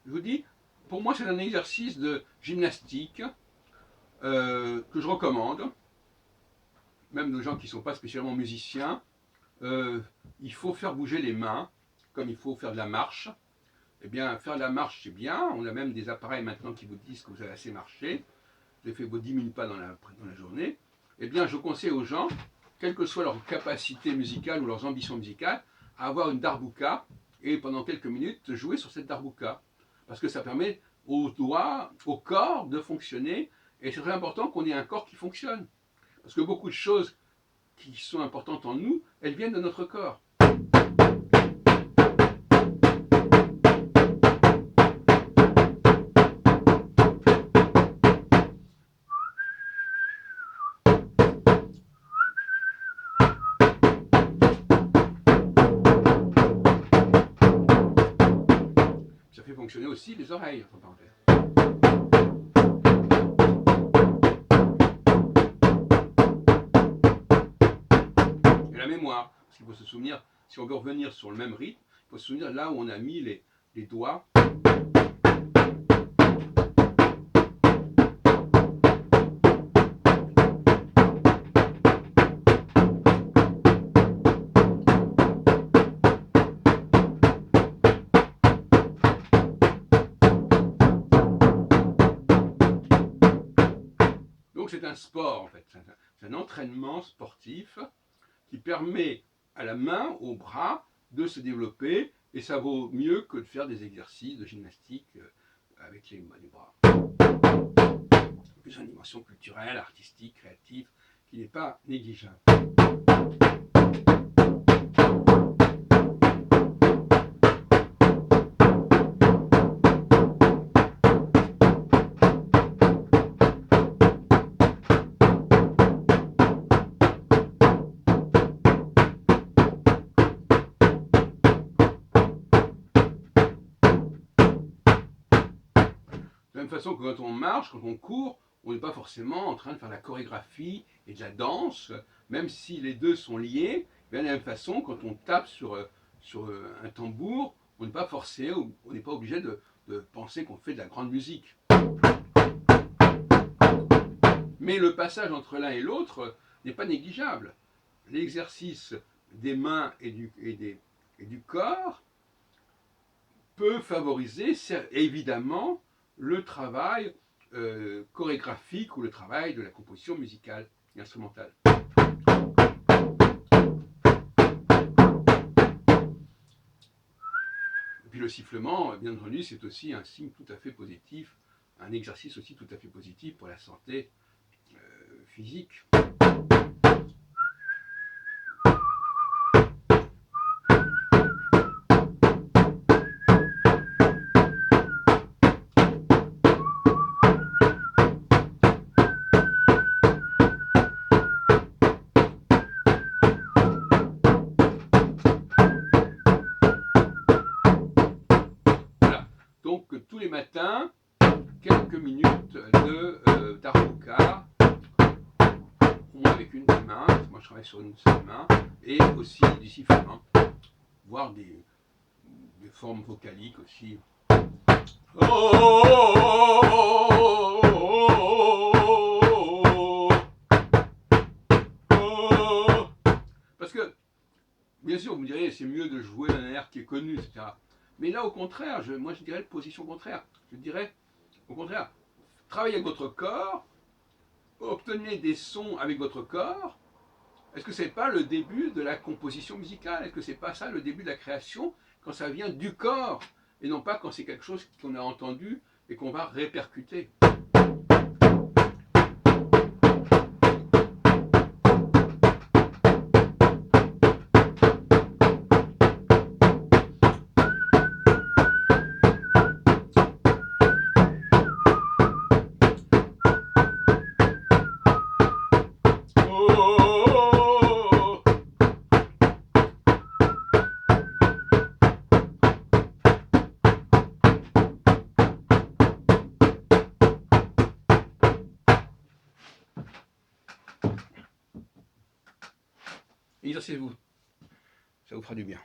je vous dis, pour moi c'est un exercice de gymnastique que je recommande, même aux gens qui ne sont pas spécialement musiciens. Il faut faire bouger les mains, comme il faut faire de la marche. Eh bien, faire de la marche, c'est bien. On a même des appareils maintenant qui vous disent que vous avez assez marché. Vous avez fait vos 10 000 pas dans la journée. Eh bien, je conseille aux gens, quelle que soit leur capacité musicale ou leurs ambitions musicales, à avoir une darbuka et pendant quelques minutes jouer sur cette darbuka. Parce que ça permet aux doigts, au corps de fonctionner. Et c'est très important qu'on ait un corps qui fonctionne. Parce que beaucoup de choses qui sont importantes en nous, elles viennent de notre corps. Ça fait fonctionner aussi les oreilles, entre parenthèses. Et la mémoire, parce qu'il faut se souvenir, si on veut revenir sur le même rythme, il faut se souvenir là où on a mis les doigts. Donc c'est un sport en fait, c'est un entraînement sportif qui permet à la main, au bras, de se développer, et ça vaut mieux que de faire des exercices de gymnastique avec les bras. Plus une dimension culturelle, artistique, créative, qui n'est pas négligeable. De la même façon que quand on marche, quand on court, on n'est pas forcément en train de faire la chorégraphie et de la danse, même si les deux sont liés. Bien de la même façon, quand on tape sur un tambour, on n'est pas forcé, on n'est pas obligé de penser qu'on fait de la grande musique. Mais le passage entre l'un et l'autre n'est pas négligeable. L'exercice des mains et du corps peut favoriser évidemment le travail chorégraphique ou le travail de la composition musicale et instrumentale. Et puis le sifflement, bien entendu, c'est aussi un signe tout à fait positif, un exercice aussi tout à fait positif pour la santé physique. Donc tous les matins, quelques minutes de darbuka, avec une des mains, moi je travaille sur une seule main, et aussi du sifflement, voire des formes vocaliques aussi. Parce que, bien sûr, vous me direz, c'est mieux de jouer un air qui est connu, etc. Mais là, au contraire, moi je dirais la position contraire. Je dirais, au contraire, travaillez avec votre corps, obtenez des sons avec votre corps. Est-ce que c'est pas le début de la composition musicale? Est-ce que c'est pas ça le début de la création, quand ça vient du corps, et non pas quand c'est quelque chose qu'on a entendu et qu'on va répercuter? Exercez-vous, ça vous fera du bien.